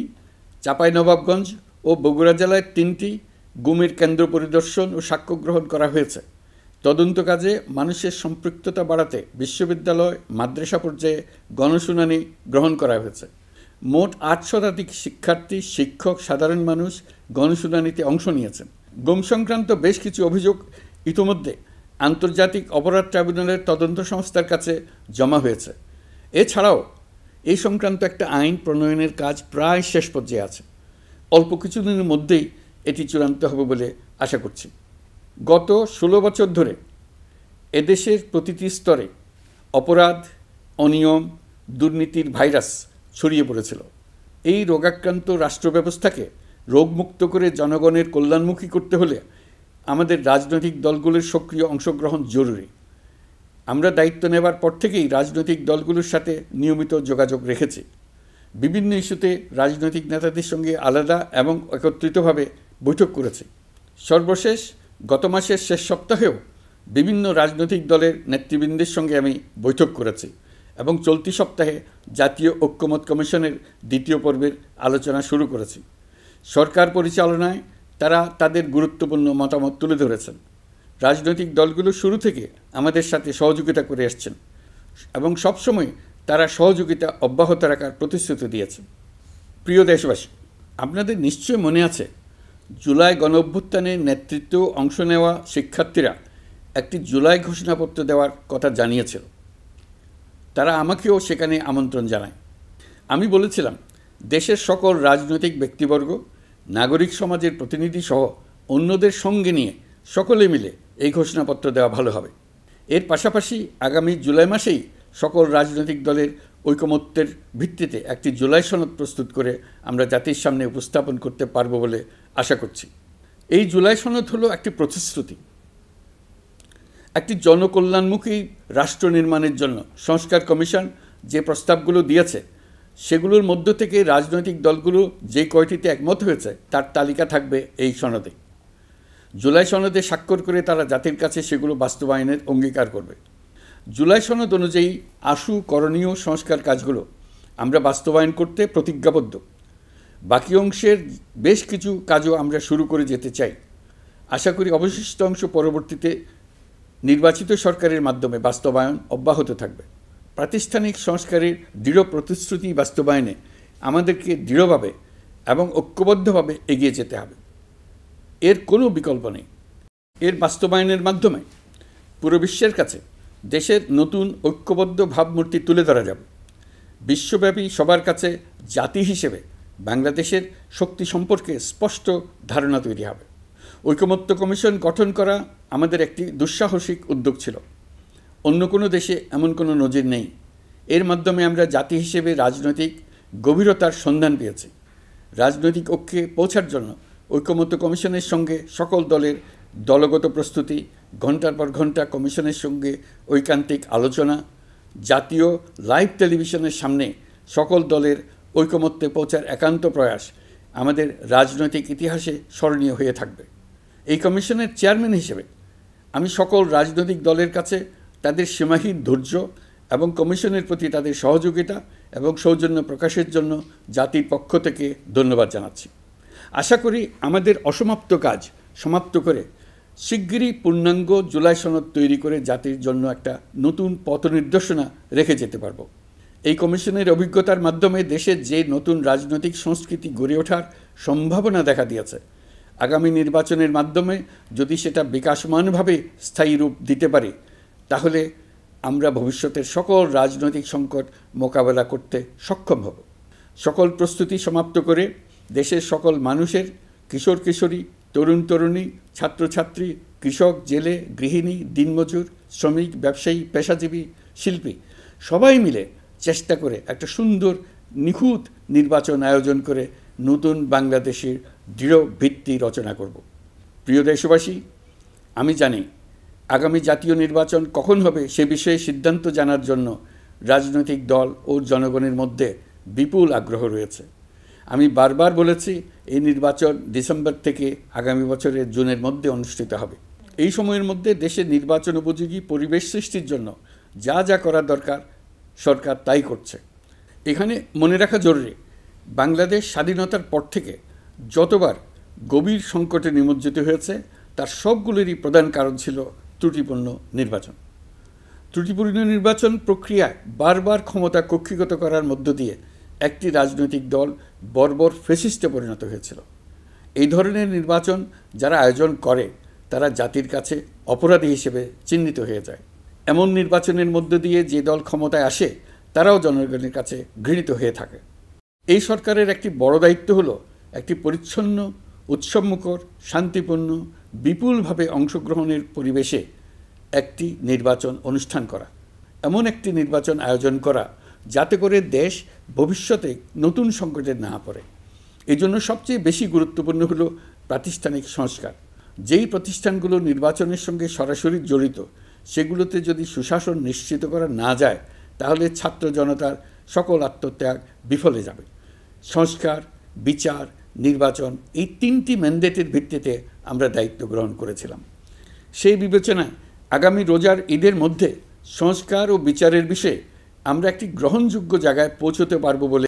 চাঁপাইনবাবগঞ্জ ও বগুড়া জেলায় 3টি গুমের কেন্দ্র পরিদর্শন ও সাক্ষ্য গ্রহণ করা হয়েছে। তদন্ত কাজে মানুষের সম্পৃক্ততা বাড়াতে বিশ্ববিদ্যালয়, মাদ্রাসা পর্যায়ে গণশুনানি গ্রহণ করা হয়েছে। মোট 8 শতাধিক শিক্ষার্থী, শিক্ষক, সাধারণ মানুষ গণশুনানিতে অংশ নিয়েছেন। গুম সংক্রান্ত বেশ কিছু অভিযোগ ইতিমধ্যে আন্তর্জাতিক অপরাধ ট্রাইব্যুনালের তদন্ত সংস্থার কাছে জমা হয়েছে। এছাড়াও এই সংক্রান্ত একটা আইন প্রণয়নের কাজ প্রায় শেষ পর্যায়ে আছে। অল্প কিছুদিনের মধ্যেই এটি চূড়ান্ত হবে বলে আশা করছি। গত 16 বছর ধরে এদেশের প্রতিটি স্তরে অপরাধ, অনিয়ম, দুর্নীতির ভাইরাস ছড়িয়ে পড়েছিল। এই রোগাক্রান্ত রাষ্ট্র ব্যবস্থাকে রোগমুক্ত করে জনগণের কল্যাণমুখী করতে হলে আমাদের রাজনৈতিক দলগুলোর সক্রিয় অংশগ্রহণ জরুরি। আমরা দায়িত্ব নেবার পর থেকেই রাজনৈতিক দলগুলোর সাথে নিয়মিত যোগাযোগ রেখেছি। বিভিন্ন ইস্যুতে রাজনৈতিক নেতাদের সঙ্গে আলাদা এবং একত্রিতভাবে বৈঠক করেছি। সর্বশেষ গত মাসের শেষ সপ্তাহেও বিভিন্ন রাজনৈতিক দলের নেতৃবৃন্দের সঙ্গে আমি বৈঠক করেছি এবং চলতি সপ্তাহে জাতীয় ঐক্যমত কমিশনের 2য় পর্বের আলোচনা শুরু করেছি। সরকার পরিচালনায় তারা তাদের গুরুত্বপূর্ণ মতামত তুলে ধরেছেন। রাজনৈতিক দলগুলো শুরু থেকে আমাদের সাথে সহযোগিতা করে আসছেন এবং সবসময় তারা সহযোগিতা অব্যাহত রাখার প্রতিশ্রুতি দিয়েছেন। প্রিয় দেশবাসী, আপনাদের নিশ্চয় মনে আছে জুলাই গণঅভ্যুত্থানের নেতৃত্ব অংশ নেওয়া শিক্ষার্থীরা একটি জুলাই ঘোষণাপত্র দেওয়ার কথা জানিয়েছিল। তারা আমাকেও সেখানে আমন্ত্রণ জানায়। আমি বলেছিলাম দেশের সকল রাজনৈতিক ব্যক্তিবর্গ, নাগরিক সমাজের প্রতিনিধি সহ অন্যদের সঙ্গে নিয়ে সকলে মিলে এই ঘোষণাপত্র দেওয়া ভালো হবে। এর পাশাপাশি আগামী জুলাই মাসেই সকল রাজনৈতিক দলের ঐকমত্যের ভিত্তিতে একটি জুলাই সনদ প্রস্তুত করে আমরা জাতির সামনে উপস্থাপন করতে পারব বলে আশা করছি। এই জুলাই সনদ হলো একটি প্রতিশ্রুতি, একটি জনকল্যাণমুখী রাষ্ট্র নির্মাণের জন্য সংস্কার কমিশন যে প্রস্তাবগুলো দিয়েছে সেগুলোর মধ্য থেকে রাজনৈতিক দলগুলো যে কয়টিতে একমত হয়েছে তার তালিকা থাকবে এই সনদে। জুলাই সনদে স্বাক্ষর করে তারা জাতির কাছে সেগুলো বাস্তবায়নের অঙ্গীকার করবে। জুলাই সনদ অনুযায়ী আশু করণীয় সংস্কার কাজগুলো আমরা বাস্তবায়ন করতে প্রতিজ্ঞাবদ্ধ। বাকি অংশের বেশ কিছু কাজও আমরা শুরু করে যেতে চাই। আশা করি অবশিষ্ট অংশ পরবর্তীতে নির্বাচিত সরকারের মাধ্যমে বাস্তবায়ন অব্যাহত থাকবে। প্রাতিষ্ঠানিক সংস্কারের দৃঢ় প্রতিশ্রুতি বাস্তবায়নে আমাদেরকে দৃঢ়ভাবে এবং ঐক্যবদ্ধভাবে এগিয়ে যেতে হবে। এর কোনো বিকল্প নেই। এর বাস্তবায়নের মাধ্যমে পুরো বিশ্বের কাছে দেশের নতুন ঐক্যবদ্ধ ভাবমূর্তি তুলে ধরা যাবে। বিশ্বব্যাপী সবার কাছে জাতি হিসেবে বাংলাদেশের শক্তি সম্পর্কে স্পষ্ট ধারণা তৈরি হবে। ঐকমত্য কমিশন গঠন করা আমাদের একটি দুঃসাহসিক উদ্যোগ ছিল। অন্য কোনো দেশে এমন কোনো নজির নেই। এর মাধ্যমে আমরা জাতি হিসেবে রাজনৈতিক গভীরতার সন্ধান পেয়েছি। রাজনৈতিক ঐক্যে পৌঁছার জন্য ঐকমত্য কমিশনের সঙ্গে সকল দলের দলগত প্রস্তুতি, ঘণ্টার পর ঘণ্টা কমিশনের সঙ্গে ঐকান্তিক আলোচনা, জাতীয় লাইভ টেলিভিশনের সামনে সকল দলের ঐকমত্যে পৌঁছার একান্ত প্রয়াস আমাদের রাজনৈতিক ইতিহাসে স্মরণীয় হয়ে থাকবে। এই কমিশনের চেয়ারম্যান হিসেবে আমি সকল রাজনৈতিক দলের কাছে তাদের সীমাহীন ধৈর্য এবং কমিশনের প্রতি তাদের সহযোগিতা এবং সৌজন্য প্রকাশের জন্য জাতির পক্ষ থেকে ধন্যবাদ জানাচ্ছি। আশা করি আমাদের অসমাপ্ত কাজ সমাপ্ত করে শিগগিরই পূর্ণাঙ্গ জুলাই সনদ তৈরি করে জাতির জন্য একটা নতুন পথ নির্দেশনা রেখে যেতে পারব। এই কমিশনের অভিজ্ঞতার মাধ্যমে দেশের যে নতুন রাজনৈতিক সংস্কৃতি গড়ে ওঠার সম্ভাবনা দেখা দিয়েছে, আগামী নির্বাচনের মাধ্যমে যদি সেটা বিকাশমানভাবে স্থায়ী রূপ দিতে পারে তাহলে আমরা ভবিষ্যতের সকল রাজনৈতিক সংকট মোকাবেলা করতে সক্ষম হব। সকল প্রস্তুতি সমাপ্ত করে দেশের সকল মানুষের, কিশোর কিশোরী, তরুণ তরুণী, ছাত্রছাত্রী, কৃষক, জেলে, গৃহিণী, দিনমজুর, শ্রমিক, ব্যবসায়ী, পেশাজীবী, শিল্পী সবাই মিলে চেষ্টা করে একটা সুন্দর নিখুঁত নির্বাচন আয়োজন করে নতুন বাংলাদেশের দৃঢ় ভিত্তি রচনা করব। প্রিয় দেশবাসী, আমি জানি আগামী জাতীয় নির্বাচন কখন হবে সে বিষয়ে সিদ্ধান্ত জানার জন্য রাজনৈতিক দল ও জনগণের মধ্যে বিপুল আগ্রহ রয়েছে। আমি বারবার বলেছি এই নির্বাচন ডিসেম্বর থেকে আগামী বছরের জুনের মধ্যে অনুষ্ঠিত হবে। এই সময়ের মধ্যে দেশের নির্বাচন উপযোগী পরিবেশ সৃষ্টির জন্য যা যা করা দরকার সরকার তাই করছে। এখানে মনে রাখা জরুরি, বাংলাদেশ স্বাধীনতার পর থেকে যতবার গভীর সংকটে নিমজ্জিত হয়েছে তার সবগুলোরই প্রধান কারণ ছিল ত্রুটিপূর্ণ নির্বাচন। ত্রুটিপূর্ণ নির্বাচন প্রক্রিয়ায় বারবার ক্ষমতা কক্ষিগত করার মধ্য দিয়ে একটি রাজনৈতিক দল বর্বর ফ্যাসিস্টে পরিণত হয়েছিল। এই ধরনের নির্বাচন যারা আয়োজন করে তারা জাতির কাছে অপরাধী হিসেবে চিহ্নিত হয়ে যায়। এমন নির্বাচনের মধ্য দিয়ে যে দল ক্ষমতায় আসে তারাও জনগণের কাছে ঘৃণিত হয়ে থাকে। এই সরকারের একটি বড় দায়িত্ব হলো একটি পরিচ্ছন্ন, উৎসবমুখর, শান্তিপূর্ণ, বিপুলভাবে অংশগ্রহণের পরিবেশে একটি নির্বাচন অনুষ্ঠান করা, এমন একটি নির্বাচন আয়োজন করা যাতে করে দেশ ভবিষ্যতে নতুন সংকটে না পড়ে। এই জন্য সবচেয়ে বেশি গুরুত্বপূর্ণ হলো প্রাতিষ্ঠানিক সংস্কার। যেই প্রতিষ্ঠানগুলো নির্বাচনের সঙ্গে সরাসরি জড়িত সেগুলোতে যদি সুশাসন নিশ্চিত করা না যায় তাহলে ছাত্র জনতার সকল আত্মত্যাগ বিফলে যাবে। সংস্কার, বিচার, নির্বাচন এই তিনটি ম্যান্ডেটের ভিত্তিতে আমরা দায়িত্ব গ্রহণ করেছিলাম। সেই বিবেচনায় আগামী রোজার ঈদের মধ্যে সংস্কার ও বিচারের বিষয়ে আমরা একটি গ্রহণযোগ্য জায়গায় পৌঁছতে পারব বলে